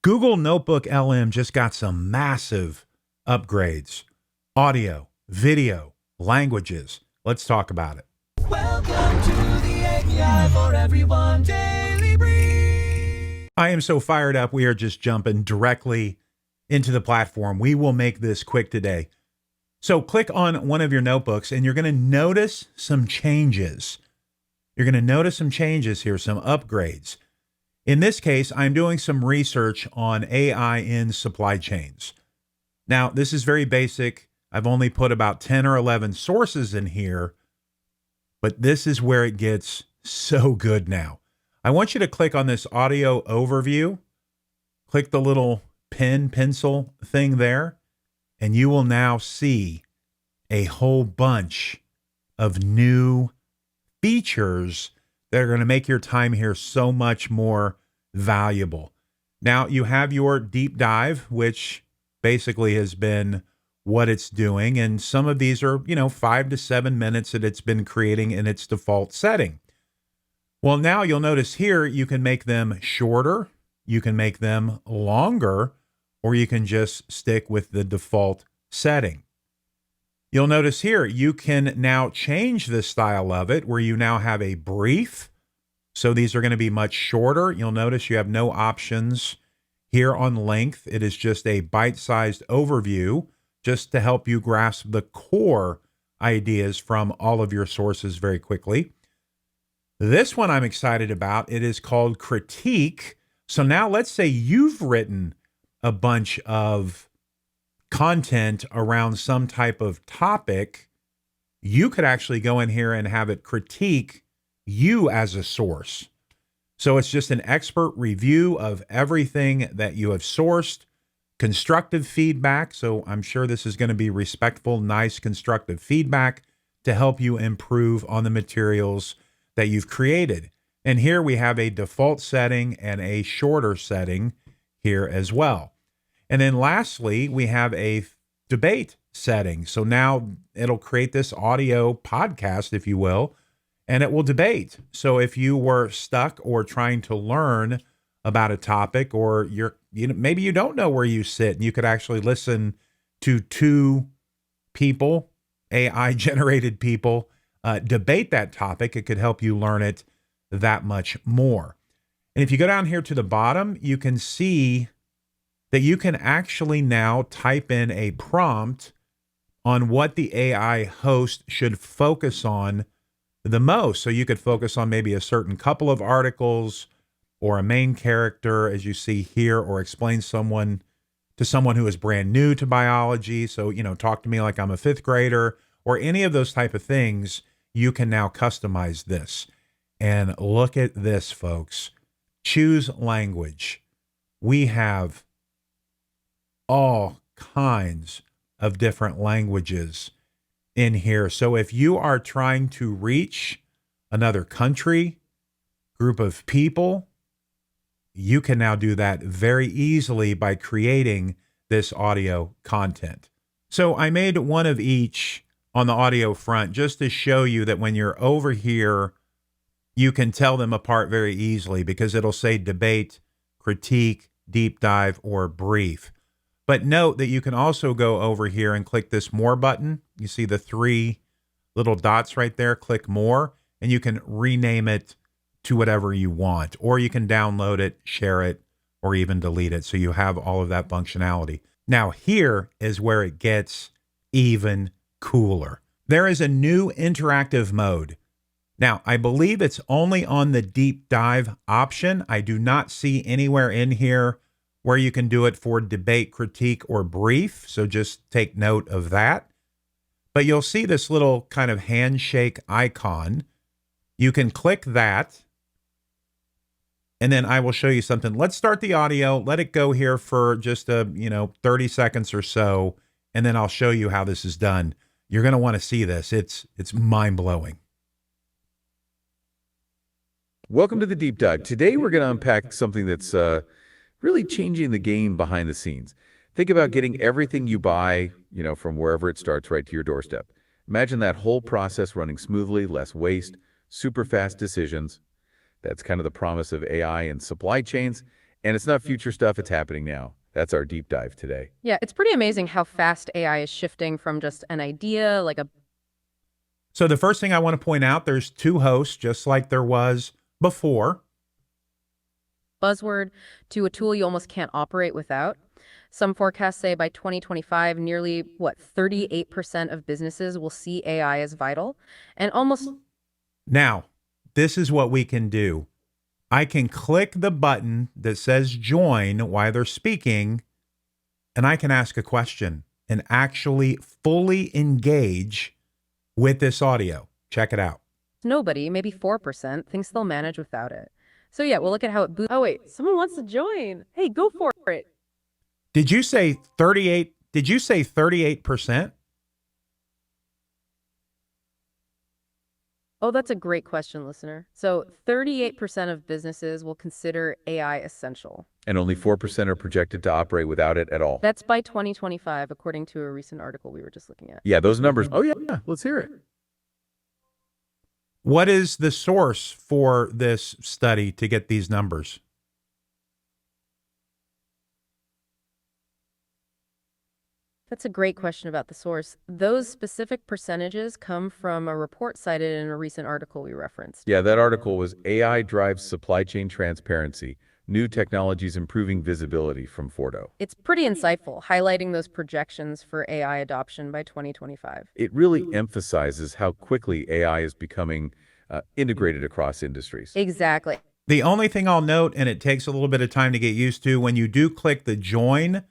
Google Notebook LM just got some massive upgrades. Audio, video, languages. Let's talk about it. Welcome to the API for Everyone Daily Brief. I am so fired up. We are just jumping directly into the platform. We will make this quick today. So click on one of your notebooks and you're going to notice some changes. You're going to notice some changes here, some upgrades. In this case, I'm doing some research on AI in supply chains. Now, this is very basic. I've only put about 10 or 11 sources in here, but this is where it gets so good now. I want you to click on this audio overview. Click the little pencil thing there, and you will now see a whole bunch of new features that are going to make your time here so much more valuable. Now you have your deep dive, which basically has been what it's doing. And some of these are, 5 to 7 minutes that it's been creating in its default setting. Well, now you'll notice here, you can make them shorter, you can make them longer, or you can just stick with the default setting. You'll notice here, you can now change the style of it where you now have a brief. So these are going to be much shorter. You'll notice you have no options here on length. It is just a bite-sized overview just to help you grasp the core ideas from all of your sources very quickly. This one I'm excited about. It is called Critique. So now let's say you've written a bunch of content around some type of topic. You could actually go in here and have it critique you as a source. So it's just an expert review of everything that you have sourced, constructive feedback. So I'm sure this is going to be respectful, nice, constructive feedback to help you improve on the materials that you've created. And here we have a default setting and a shorter setting here as well. And then lastly, we have a debate setting. So now it'll create this audio podcast, if you will, and it will debate. So if you were stuck or trying to learn about a topic, or maybe you don't know where you sit, and you could actually listen to two people, AI-generated people, debate that topic. It could help you learn it that much more. And if you go down here to the bottom, you can see that you can actually now type in a prompt on what the AI host should focus on the most. So you could focus on maybe a certain couple of articles or a main character, as you see here, or explain someone to someone who is brand new to biology. So, talk to me like I'm a fifth grader, or any of those type of things. You can now customize this. And look at this, folks. Choose language. We have all kinds of different languages in here. So if you are trying to reach another country, group of people, you can now do that very easily by creating this audio content. So I made one of each on the audio front just to show you that when you're over here, you can tell them apart very easily because it'll say debate, critique, deep dive, or brief. But note that you can also go over here and click this more button. You see the 3 little dots right there, click more, and you can rename it to whatever you want, or you can download it, share it, or even delete it. So you have all of that functionality. Now here is where it gets even cooler. There is a new interactive mode. Now, I believe it's only on the deep dive option. I do not see anywhere in here where you can do it for debate, critique, or brief. So just take note of that. But you'll see this little kind of handshake icon. You can click that. And then I will show you something. Let's start the audio. Let it go here for just 30 seconds or so. And then I'll show you how this is done. You're going to want to see this. It's mind-blowing. Welcome to the Deep Dive. Today we're going to unpack something that's really changing the game behind the scenes. Think about getting everything you buy, from wherever it starts right to your doorstep. Imagine that whole process running smoothly, less waste, super fast decisions. That's kind of the promise of AI in supply chains. And it's not future stuff, it's happening now. That's our deep dive today. Yeah, it's pretty amazing how fast AI is shifting from just an idea, like a So the first thing I want to point out, there's two hosts, just like there was before. buzzword, to a tool you almost can't operate without. Some forecasts say by 2025, nearly, 38% of businesses will see AI as vital. And almost Now, this is what we can do. I can click the button that says join while they're speaking, and I can ask a question and actually fully engage with this audio. Check it out. nobody, maybe 4%, thinks they'll manage without it. So yeah, we'll look at how it boosts. Oh wait, someone wants to join. Hey, go for it. Did you say 38? Did you say 38%? Oh, that's a great question, listener. So 38% of businesses will consider AI essential. And only 4% are projected to operate without it at all. That's by 2025, according to a recent article we were just looking at. Yeah, those numbers. Oh, yeah, let's hear it. What is the source for this study to get these numbers? That's a great question about the source. Those specific percentages come from a report cited in a recent article we referenced. Yeah, that article was AI Drives Supply Chain Transparency, New Technologies Improving Visibility from Fordo. It's pretty insightful, highlighting those projections for AI adoption by 2025. It really emphasizes how quickly AI is becoming integrated across industries. Exactly. The only thing I'll note, and it takes a little bit of time to get used to, when you do click the join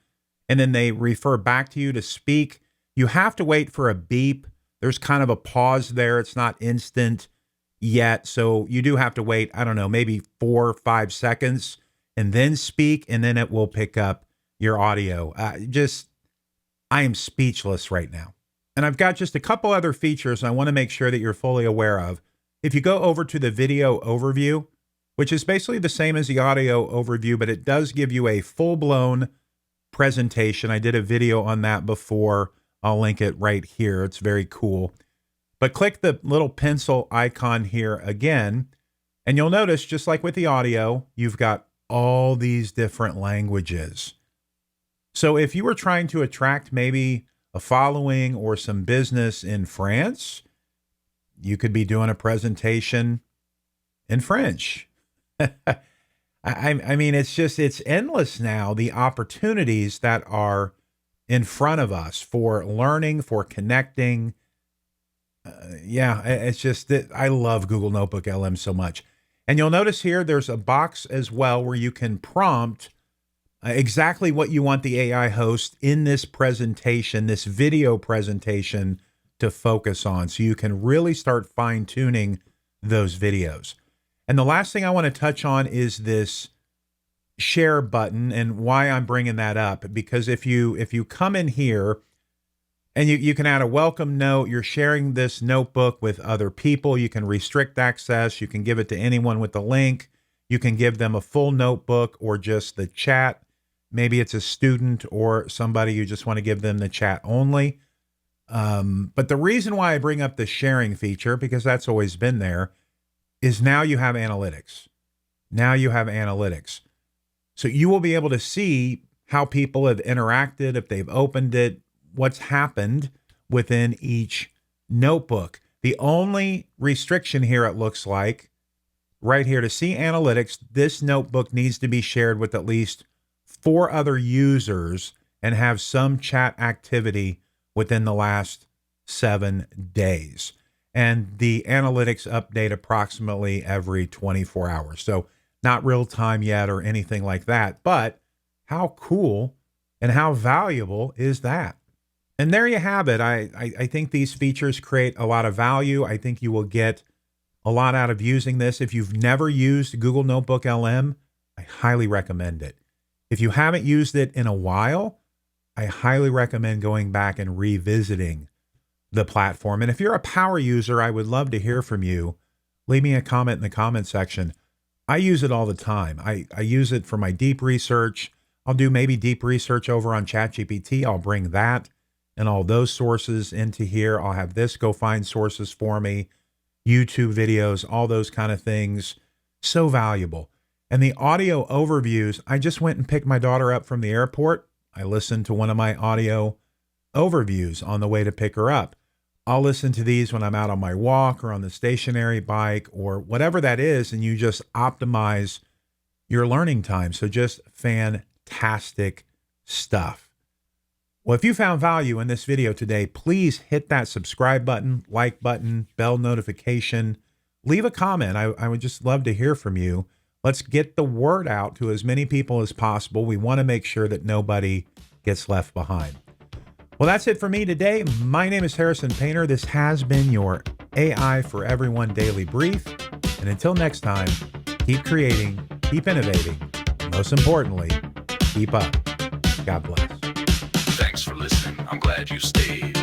and then they refer back to you to speak, you have to wait for a beep. There's kind of a pause there. It's not instant yet. So you do have to wait, I don't know, maybe 4 or 5 seconds and then speak, and then it will pick up your audio. I am speechless right now. And I've got just a couple other features I want to make sure that you're fully aware of. If you go over to the video overview, which is basically the same as the audio overview, but it does give you a full-blown presentation. I did a video on that before. I'll link it right here. It's very cool. But click the little pencil icon here again, and you'll notice, just like with the audio, you've got all these different languages. So if you were trying to attract maybe a following or some business in France, you could be doing a presentation in French. I mean, it's endless now, the opportunities that are in front of us for learning, for connecting. It's just that I love Google Notebook LM so much. And you'll notice here, there's a box as well where you can prompt exactly what you want the AI host in this presentation, this video presentation, to focus on. So you can really start fine-tuning those videos. And the last thing I want to touch on is this share button, and why I'm bringing that up. Because if you come in here and you can add a welcome note, you're sharing this notebook with other people, you can restrict access, you can give it to anyone with the link, you can give them a full notebook or just the chat. Maybe it's a student or somebody you just want to give them the chat only. But the reason why I bring up the sharing feature, because that's always been there, is now you have analytics. Now you have analytics. So you will be able to see how people have interacted, if they've opened it, what's happened within each notebook. The only restriction here, it looks like, right here, to see analytics, this notebook needs to be shared with at least 4 other users and have some chat activity within the last 7 days. And the analytics update approximately every 24 hours. So not real time yet or anything like that, but how cool and how valuable is that? And there you have it. I think these features create a lot of value. I think you will get a lot out of using this. If you've never used Google Notebook LM, I highly recommend it. If you haven't used it in a while, I highly recommend going back and revisiting the platform. And if you're a power user, I would love to hear from you. Leave me a comment in the comment section. I use it all the time. I use it for my deep research. I'll do maybe deep research over on ChatGPT. I'll bring that and all those sources into here. I'll have this go find sources for me, YouTube videos, all those kind of things. So valuable. And the audio overviews, I just went and picked my daughter up from the airport. I listened to one of my audio overviews on the way to pick her up. I'll listen to these when I'm out on my walk or on the stationary bike or whatever that is, and you just optimize your learning time. So just fantastic stuff. Well, if you found value in this video today, please hit that subscribe button, like button, bell notification, leave a comment. I would just love to hear from you. Let's get the word out to as many people as possible. We want to make sure that nobody gets left behind. Well, that's it for me today. My name is Harrison Painter. This has been your AI for Everyone Daily Brief. And until next time, keep creating, keep innovating, and most importantly, keep up. God bless. Thanks for listening. I'm glad you stayed.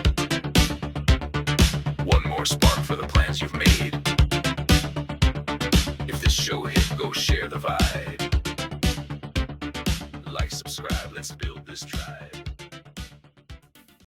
One more spark for the plans you've made. If this show hit, go share the vibe. Like, subscribe, let's build this tribe.